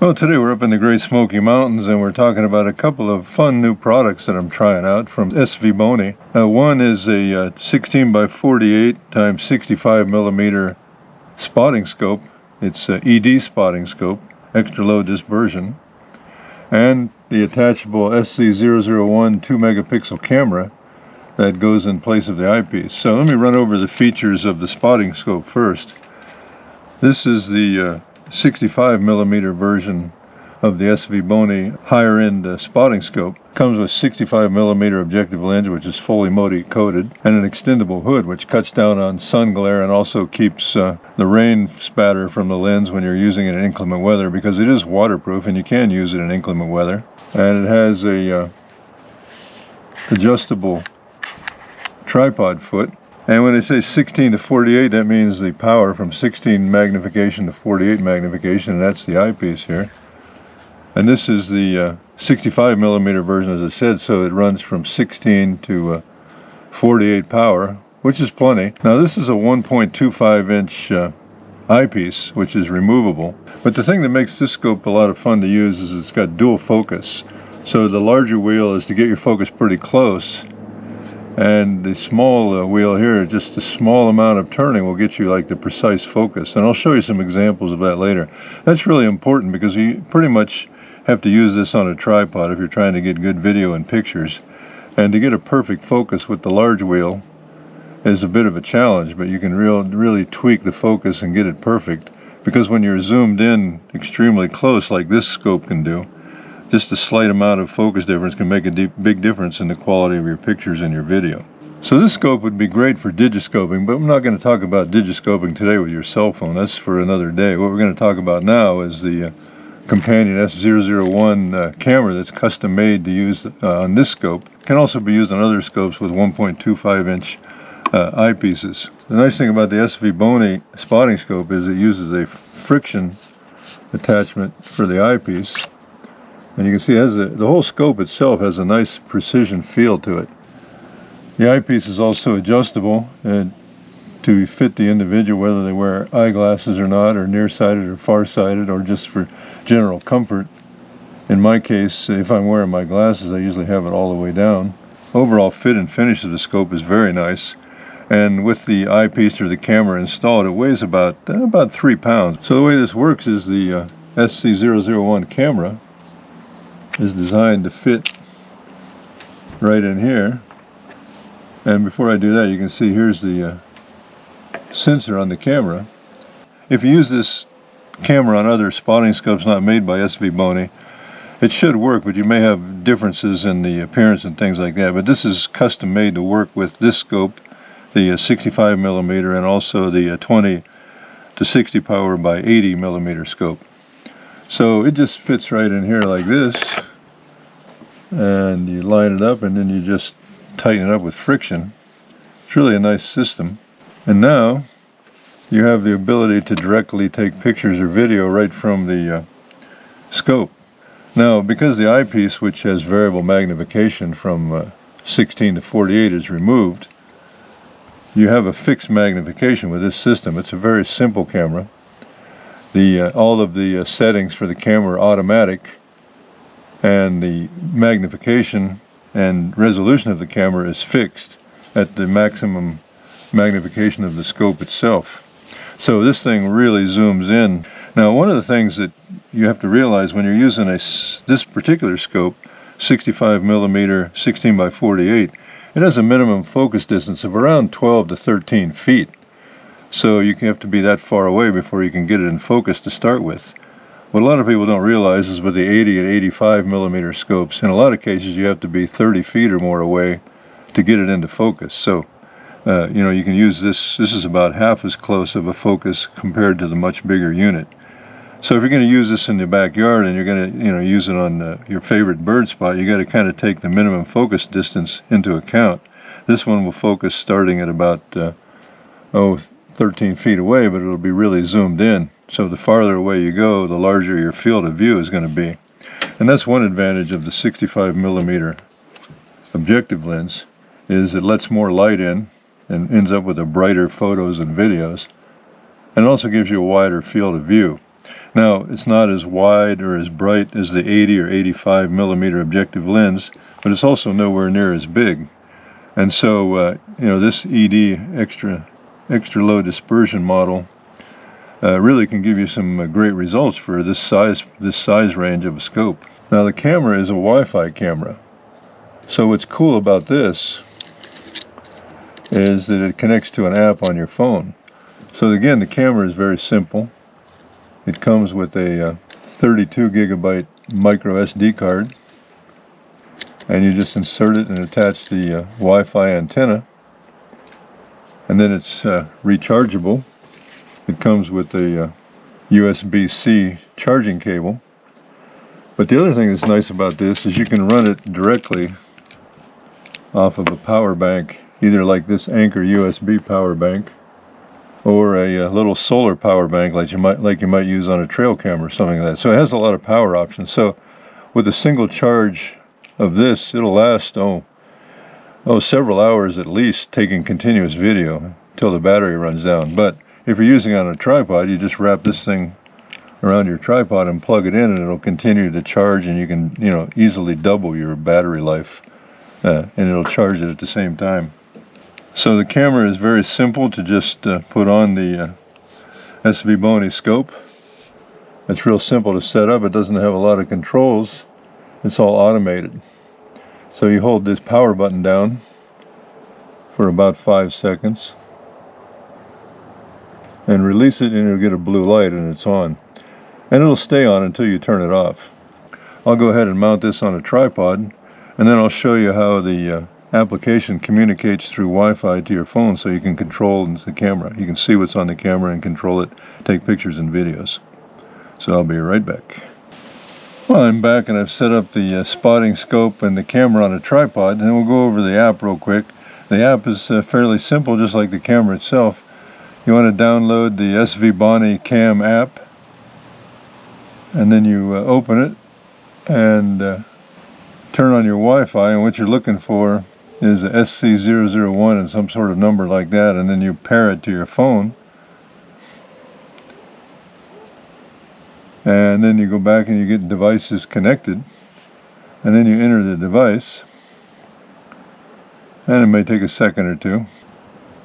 Well, today we're up in the Great Smoky Mountains and we're talking about a couple of fun new products that I'm trying out from SVBONY. One is a 16 by 48 times 65 millimeter spotting scope. It's an ED spotting scope, extra low dispersion, and the attachable SC001 2 megapixel camera that goes in place of the eyepiece. So let me run over the features of the spotting scope first. This is the 65 millimeter version of the SVBONY higher end spotting scope. Comes with 65 millimeter objective lens, which is fully MODI coated, and an extendable hood which cuts down on sun glare and also keeps the rain spatter from the lens when you're using it in inclement weather, because it is waterproof and you can use it in inclement weather. And it has a adjustable tripod foot. And when they say 16 to 48, that means the power from 16 magnification to 48 magnification, and that's the eyepiece here. And this is the 65 millimeter version, as I said, so it runs from 16 to 48 power, which is plenty. Now this is a 1.25 inch eyepiece, which is removable. But the thing that makes this scope a lot of fun to use is it's got dual focus. So the larger wheel is to get your focus pretty close, and the small wheel here, just a small amount of turning will get you like the precise focus. And I'll show you some examples of that later. That's really important because you pretty much have to use this on a tripod if you're trying to get good video and pictures. And to get a perfect focus with the large wheel is a bit of a challenge, but you can really tweak the focus and get it perfect, because when you're zoomed in extremely close like this scope can do, just a slight amount of focus difference can make a big difference in the quality of your pictures and your video. So this scope would be great for digiscoping, but I'm not going to talk about digiscoping today with your cell phone. That's for another day. What we're going to talk about now is the companion SC001 camera that's custom made to use on this scope. It can also be used on other scopes with 1.25 inch eyepieces. The nice thing about the SVBONY spotting scope is it uses a friction attachment for the eyepiece. And you can see it has the whole scope itself has a nice precision feel to it. The eyepiece is also adjustable to fit the individual, whether they wear eyeglasses or not, or nearsighted or farsighted, or just for general comfort. In my case, if I'm wearing my glasses, I usually have it all the way down. Overall fit and finish of the scope is very nice. And with the eyepiece or the camera installed, it weighs about 3 pounds. So the way this works is the SC001 Camera is designed to fit right in here. And before I do that, you can see here's the sensor on the camera. If you use this camera on other spotting scopes not made by SVBONY, it should work, but you may have differences in the appearance and things like that. But this is custom made to work with this scope, the 65 millimeter, and also the 20 to 60 power by 80 millimeter scope. So it just fits right in here like this, and you line it up and then you just tighten it up with friction. It's really a nice system. And now you have the ability to directly take pictures or video right from the scope. Now, because the eyepiece, which has variable magnification from 16 to 48, is removed, you have a fixed magnification with this system. It's a very simple camera. All of the settings for the camera are automatic, and the magnification and resolution of the camera is fixed at the maximum magnification of the scope itself. So this thing really zooms in. Now, one of the things that you have to realize when you're using this particular scope, 65 millimeter 16 by 48, it has a minimum focus distance of around 12 to 13 feet. So you have to be that far away before you can get it in focus to start with. What a lot of people don't realize is with the 80 and 85 millimeter scopes, in a lot of cases you have to be 30 feet or more away to get it into focus. So you can use this. This is about half as close of a focus compared to the much bigger unit. So if you're going to use this in the backyard and you're going to use it on your favorite bird spot, you got to kind of take the minimum focus distance into account. This one will focus starting at about 13 feet away, but it'll be really zoomed in. So the farther away you go, the larger your field of view is going to be. And that's one advantage of the 65 millimeter objective lens, is it lets more light in and ends up with a brighter photos and videos. And it also gives you a wider field of view. Now, it's not as wide or as bright as the 80 or 85 millimeter objective lens, but it's also nowhere near as big. And so, this ED extra low dispersion model really can give you some great results for this size range of a scope. Now, the camera is a Wi-Fi camera. So what's cool about this is that it connects to an app on your phone. So again, the camera is very simple. It comes with a 32 gigabyte micro SD card, and you just insert it and attach the Wi-Fi antenna, and then it's rechargeable. It comes with a USB-C charging cable. But the other thing that's nice about this is you can run it directly off of a power bank, either like this Anchor USB power bank, or a little solar power bank like you might use on a trail camera or something like that. So it has a lot of power options. So with a single charge of this, it'll last several hours at least, taking continuous video until the battery runs down. But if you're using it on a tripod, you just wrap this thing around your tripod and plug it in, and it'll continue to charge, and you can easily double your battery life, and it'll charge it at the same time. So the camera is very simple to just put on the SVBONY scope. It's real simple to set up. It doesn't have a lot of controls. It's all automated. So you hold this power button down for about 5 seconds and release it, and you'll get a blue light and it's on. And it'll stay on until you turn it off. I'll go ahead and mount this on a tripod, and then I'll show you how the application communicates through Wi-Fi to your phone, so you can control the camera. You can see what's on the camera and control it, take pictures and videos. So I'll be right back. Well, I'm back, and I've set up the spotting scope and the camera on a tripod, and we'll go over the app real quick. The app is fairly simple, just like the camera itself. You want to download the SVBONY Cam app, and then you open it and turn on your Wi-Fi, and what you're looking for is a SC001 and some sort of number like that, and then you pair it to your phone, and then you go back and you get devices connected, and then you enter the device, and it may take a second or two.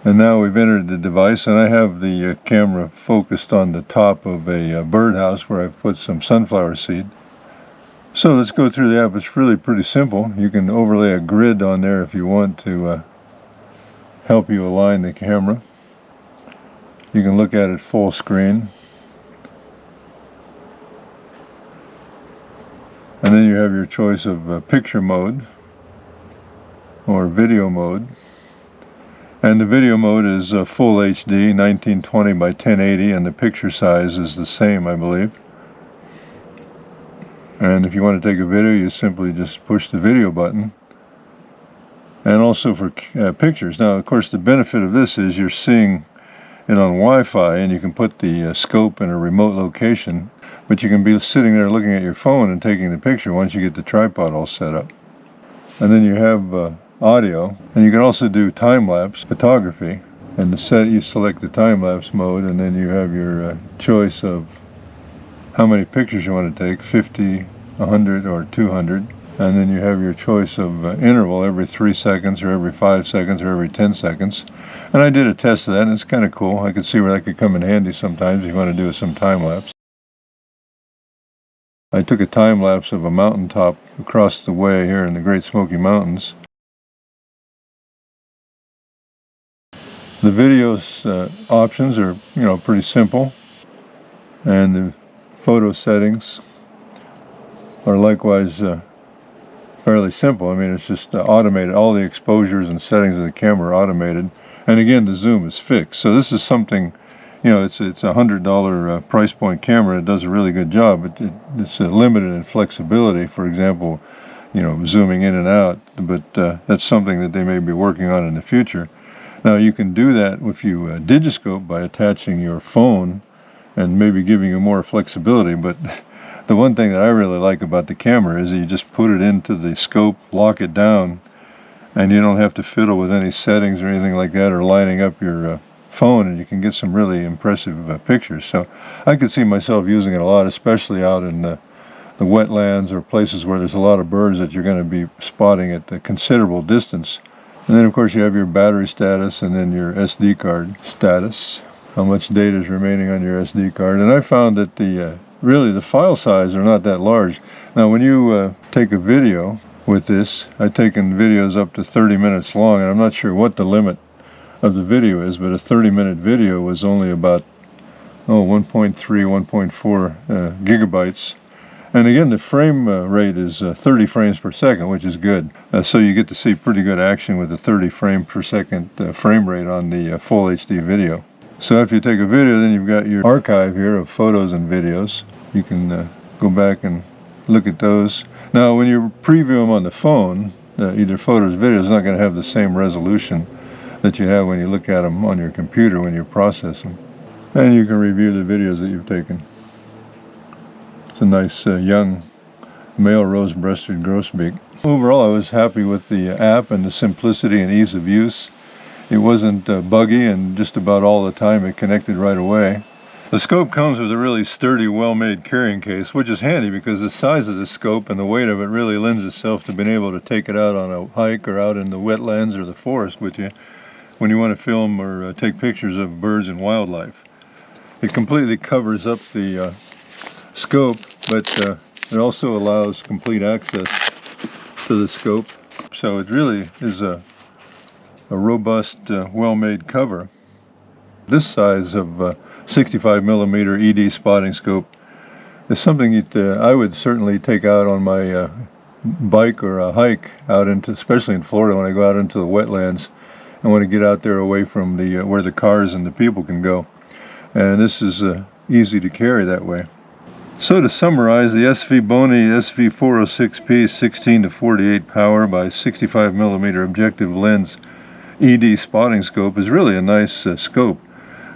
And now we've entered the device, and I have the camera focused on the top of a birdhouse where I've put some sunflower seed. So let's go through the app. It's really pretty simple. You can overlay a grid on there if you want to help you align the camera. You can look at it full screen. And then you have your choice of picture mode or video mode. And the video mode is full HD, 1920 by 1080, and the picture size is the same, I believe. And if you want to take a video, you simply just push the video button. And also for pictures. Now, of course, the benefit of this is you're seeing it on Wi-Fi, and you can put the scope in a remote location, but you can be sitting there looking at your phone and taking the picture once you get the tripod all set up. And then you have audio, and you can also do time-lapse photography. And you select the time-lapse mode, and then you have your choice of how many pictures you want to take, 50, 100, or 200. And then you have your choice of interval, every 3 seconds, or every 5 seconds, or every 10 seconds. And I did a test of that, and it's kind of cool. I could see where that could come in handy sometimes if you want to do some time-lapse. I took a time-lapse of a mountaintop across the way here in the Great Smoky Mountains. The video's options are, pretty simple, and the photo settings are likewise fairly simple. I mean, it's just automated. All the exposures and settings of the camera are automated, and again, the zoom is fixed. So this is something, it's a $100 price point camera. It does a really good job. It's limited in flexibility. For example, zooming in and out, but that's something that they may be working on in the future. Now, you can do that if you digiscope by attaching your phone and maybe giving you more flexibility. But the one thing that I really like about the camera is that you just put it into the scope, lock it down, and you don't have to fiddle with any settings or anything like that, or lining up your phone, and you can get some really impressive pictures. So I could see myself using it a lot, especially out in the wetlands or places where there's a lot of birds that you're going to be spotting at a considerable distance. And then of course you have your battery status and then your SD card status, how much data is remaining on your SD card. And I found that really the file size are not that large. Now when you take a video with this, I've taken videos up to 30 minutes long, and I'm not sure what the limit of the video is, but a 30-minute video was only about 1.3, 1.4 gigabytes. And again, the frame rate is 30 frames per second, which is good. So you get to see pretty good action with the 30 frame per second frame rate on the full HD video. So after you take a video, then you've got your archive here of photos and videos. You can go back and look at those. Now when you preview them on the phone, either photos or videos, it's not going to have the same resolution that you have when you look at them on your computer when you process them. And you can review the videos that you've taken. It's a nice young male rose-breasted grosbeak. Overall, I was happy with the app and the simplicity and ease of use. It wasn't buggy, and just about all the time it connected right away. The scope comes with a really sturdy, well-made carrying case, which is handy because the size of the scope and the weight of it really lends itself to being able to take it out on a hike or out in the wetlands or the forest with you when you want to film or take pictures of birds and wildlife. It completely covers up the scope, but it also allows complete access to the scope. So it really is a robust, well-made cover. This size of 65mm ED spotting scope is something that I would certainly take out on my bike or a hike out into, especially in Florida when I go out into the wetlands. I want to get out there away from the where the cars and the people can go. And this is easy to carry that way. So to summarize, the SVBONY SV406P 16 to 48 power by 65mm objective lens ED spotting scope is really a nice scope.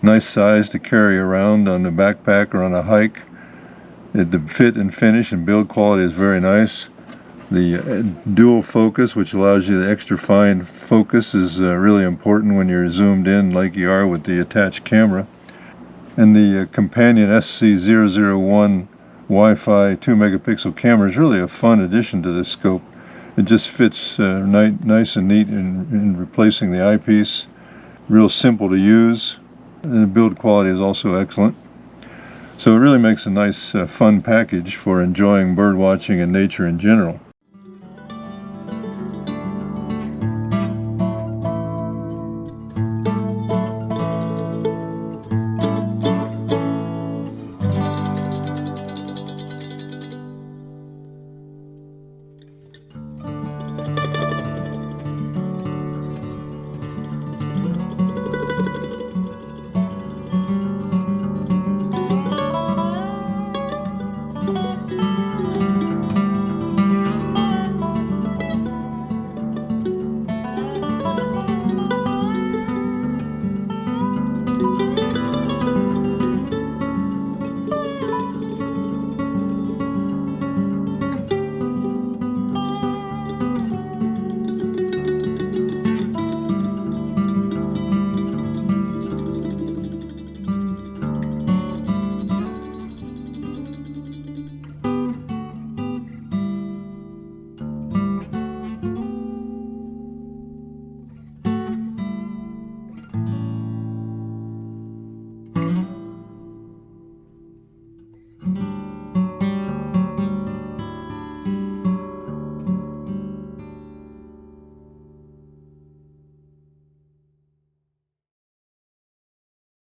Nice size to carry around on a backpack or on a hike. The fit and finish and build quality is very nice. The dual focus, which allows you the extra fine focus, is really important when you're zoomed in like you are with the attached camera. And the companion SC001 Wi-Fi 2-megapixel camera is really a fun addition to this scope. It just fits nice and neat in replacing the eyepiece. Real simple to use. And the build quality is also excellent. So it really makes a nice fun package for enjoying bird watching and nature in general.